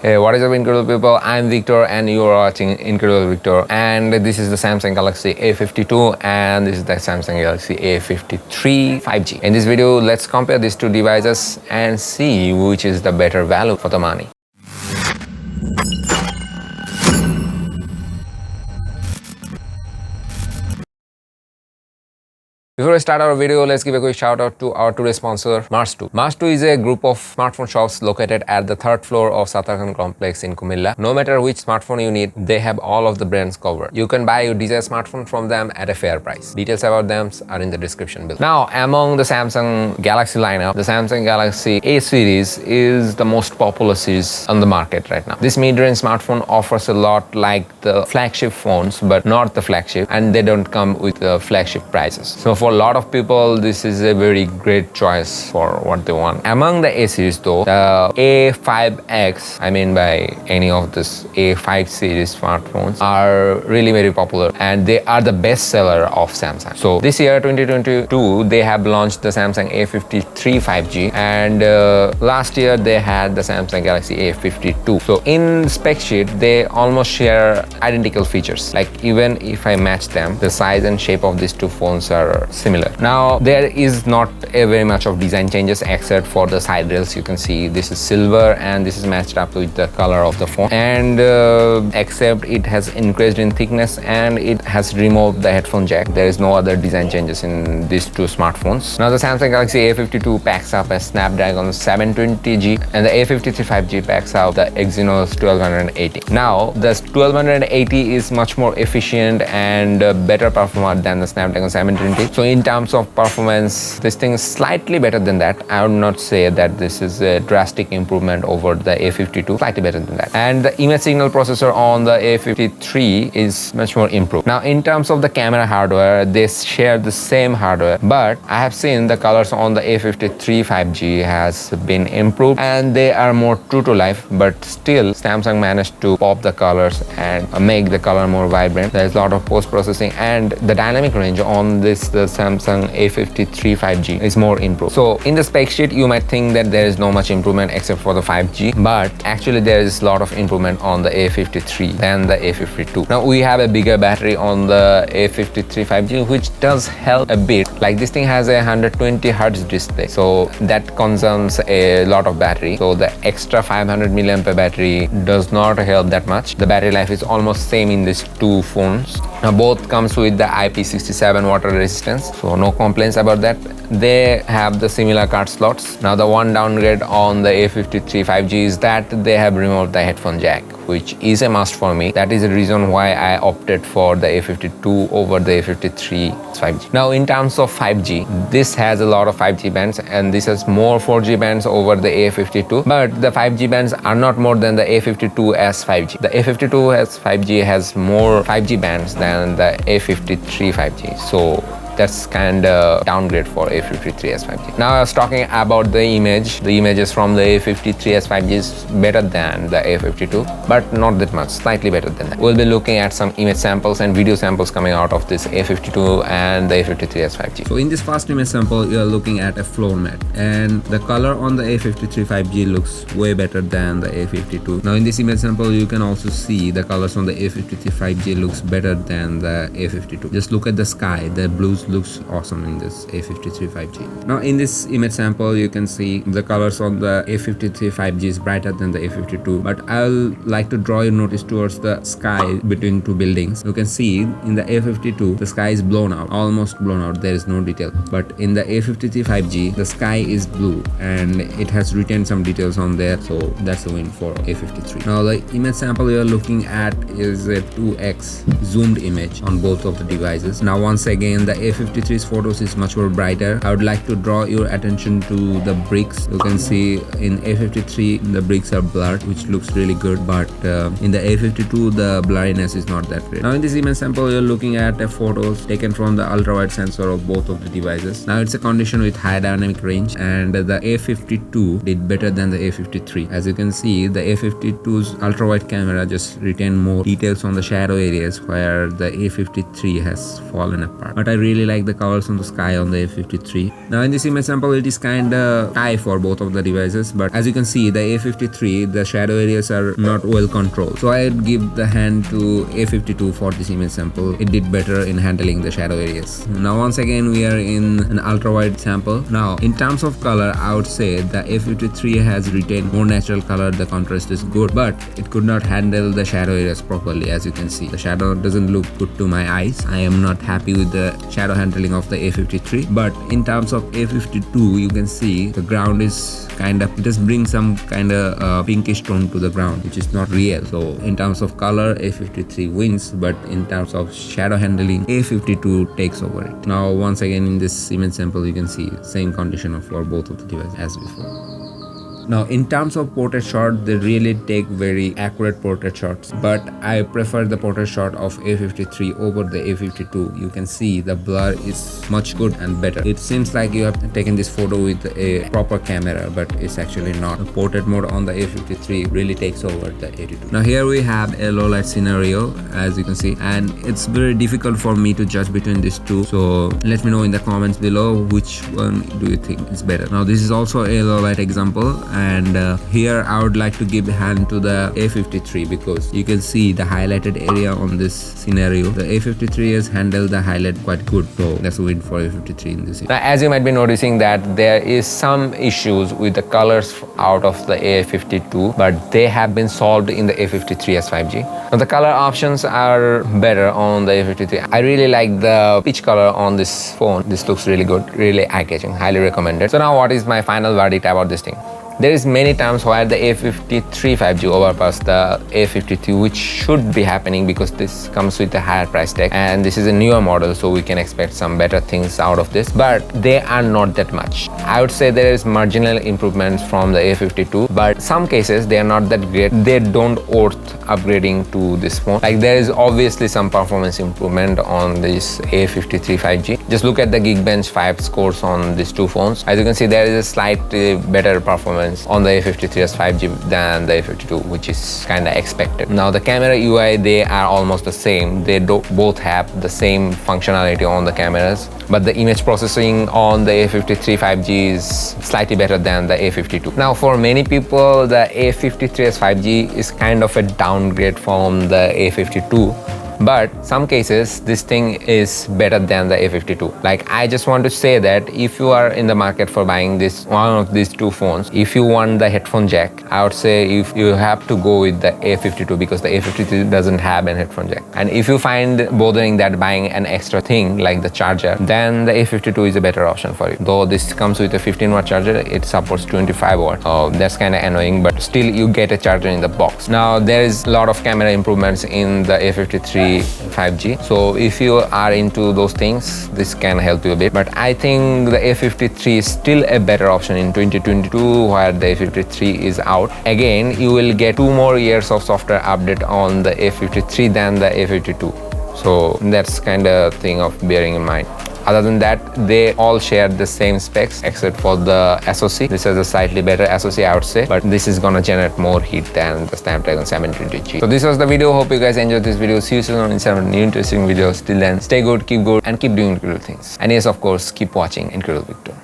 Hey, what is up, incredible people? I'm Victor and you are watching Incredible Victor, and this is the Samsung Galaxy A52 and this is the Samsung Galaxy A53 5G. In this video, let's compare these two devices and see which is the better value for the money. Before we start our video, let's give a quick shout out to our today's sponsor, Mars2. Mars2 is a group of smartphone shops located at the 3rd floor of Satarakan complex in Kumilla. No matter which smartphone you need, they have all of the brands covered. You can buy your desired smartphone from them at a fair price. Details about them are in the description below. Now, among the Samsung Galaxy lineup, the Samsung Galaxy A series is the most popular series on the market right now. This mid-range smartphone offers a lot like the flagship phones, but not the flagship, and they don't come with the flagship prices. So for a lot of people, this is a very great choice for what they want. Among the A series though, the A5X, I mean by any of this A5 series smartphones, are really very popular and they are the best seller of Samsung. So this year 2022, they have launched the Samsung A53 5G, and last year they had the Samsung Galaxy A52. So in spec sheet, they almost share identical features. Like even if I match them, the size and shape of these two phones are similar. Now there is not a very much of design changes except for the side rails. You can see this is silver and this is matched up with the color of the phone, and except it has increased in thickness and it has removed the headphone jack. There is no other design changes in these two smartphones. Now the Samsung Galaxy A52 packs up a Snapdragon 720G and the A53 5G packs out the Exynos 1280. Now the 1280 is much more efficient and better performer than the Snapdragon 720. So in terms of performance, this thing is slightly better than that. I would not say that this is a drastic improvement over the A52, slightly better than that. And the image signal processor on the A53 is much more improved. Now in terms of the camera hardware, they share the same hardware, but I have seen the colors on the A53 5G has been improved and they are more true to life, but still Samsung managed to pop the colors and make the color more vibrant. There is a lot of post-processing, and the dynamic range on this the Samsung A53 5G is more improved. So in the spec sheet, you might think that there is no much improvement except for the 5G, but actually there is a lot of improvement on the A53 than the A52. Now we have a bigger battery on the A53 5G, which does help a bit. Like this thing has a 120 Hz display, so that consumes a lot of battery. So the extra 500 mAh battery does not help that much. The battery life is almost same in these two phones. Now both comes with the IP67 water resistance, so no complaints about that. They have the similar card slots. Now the one downgrade on the A53 5G is that they have removed the headphone jack, which is a must for me. That is the reason why I opted for the A52 over the A53 5G. Now in terms of 5G, this has a lot of 5G bands and this has more 4G bands over the A52, but the 5G bands are not more than the A52 as 5G. The A52 as 5G has more 5G bands than the A53 5G. So that's kind of downgrade for A53s 5G. Now I was talking about the image. The images from the A53s 5G is better than the A52, but not that much, slightly better than that. We'll be looking at some image samples and video samples coming out of this A52 and the A53s 5G. So in this first image sample, you are looking at a floor mat, and the color on the A53 5G looks way better than the A52. Now in this image sample, you can also see the colors on the A53 5G looks better than the A52. Just look at the sky, the blues looks awesome in this A53 5G. Now in this image sample, you can see the colors on the A53 5G is brighter than the A52, but I'll like to draw your notice towards the sky between two buildings. You can see in the A52 the sky is blown out, almost blown out, there is no detail, but in the A53 5G the sky is blue and it has retained some details on there, so that's a win for A53. Now the image sample you are looking at is a 2x zoomed image on both of the devices. Now once again, the A53's photos is much more brighter. I would like to draw your attention to the bricks. You can see in A53 the bricks are blurred, which looks really good, but in the A52 the blurriness is not that great. Now in this image sample, you're looking at photos taken from the ultra wide sensor of both of the devices. Now it's a condition with high dynamic range, and the A52 did better than the A53. As you can see, the A52's ultra wide camera just retained more details on the shadow areas where the A53 has fallen apart. But I really really like the colors on the sky on the A53. Now in this image sample, it is kinda high for both of the devices, but as you can see, the A53, the shadow areas are not well controlled. So I'd give the hand to A52 for this image sample. It did better in handling the shadow areas. Now once again, we are in an ultra wide sample. Now in terms of color, I would say the A53 has retained more natural color. The contrast is good, but it could not handle the shadow areas properly. As you can see, the shadow doesn't look good to my eyes. I am not happy with the shadow handling of the A53. But in terms of A52, you can see the ground is kind of, it does bring some kind of pinkish tone to the ground, which is not real. So in terms of color, A53 wins, but in terms of shadow handling, A52 takes over it. Now once again in this image sample, you can see same condition for both of the devices as before. Now in terms of portrait shot, they really take very accurate portrait shots, but I prefer the portrait shot of A53 over the A52. You can see the blur is much good and better. It seems like you have taken this photo with a proper camera, but it's actually not. The portrait mode on the A53 really takes over the A52. Now here we have a low light scenario, as you can see, and it's very difficult for me to judge between these two. So let me know in the comments below which one do you think is better. Now this is also a low light example, and here I would like to give a hand to the A53 because you can see the highlighted area on this scenario. The A53 has handled the highlight quite good, so that's a win for A53 in this. Now, as you might be noticing that there is some issues with the colors out of the A52, but they have been solved in the A53s 5G. Now the color options are better on the A53. I really like the peach color on this phone. This looks really good, really eye-catching, highly recommended. So now what is my final verdict about this thing? There is many times where the A53 5G overpass the A52, which should be happening because this comes with a higher price tag and this is a newer model, so we can expect some better things out of this, but they are not that much. I would say there is marginal improvements from the A52, but some cases they are not that great. They don't worth upgrading to this phone. Like there is obviously some performance improvement on this A53 5G. Just look at the Geekbench 5 scores on these two phones. As you can see, there is a slightly better performance on the A53s 5G than the A52, which is kind of expected. Now the camera UI, they are almost the same. They both have the same functionality on the cameras, but the image processing on the A53 5G is slightly better than the A52. Now for many people, the A53s 5G is kind of a downgrade from the A52. But some cases this thing is better than the A52. Like I just want to say that if you are in the market for buying this one of these two phones, if you want the headphone jack, I would say if you have to go with the A52 because the A52 doesn't have an headphone jack. And if you find bothering that buying an extra thing like the charger, then the A52 is a better option for you. Though this comes with a 15-watt charger, it supports 25 watt. Oh, that's kind of annoying, but still you get a charger in the box. Now there is a lot of camera improvements in the A53 5G, so if you are into those things, this can help you a bit. But I think the A53 is still a better option in 2022 where the A53 is out. Again, you will get 2 more years of software update on the A53 than the A52, so that's kind of thing of bearing in mind. Other than that, they all share the same specs except for the SoC. This is a slightly better SoC, I would say, but this is gonna generate more heat than the Snapdragon 720G. So this was the video. Hope you guys enjoyed this video. See you soon in some new interesting videos. Till then, stay good, and keep doing incredible things. And yes, of course, keep watching Incredible Victor.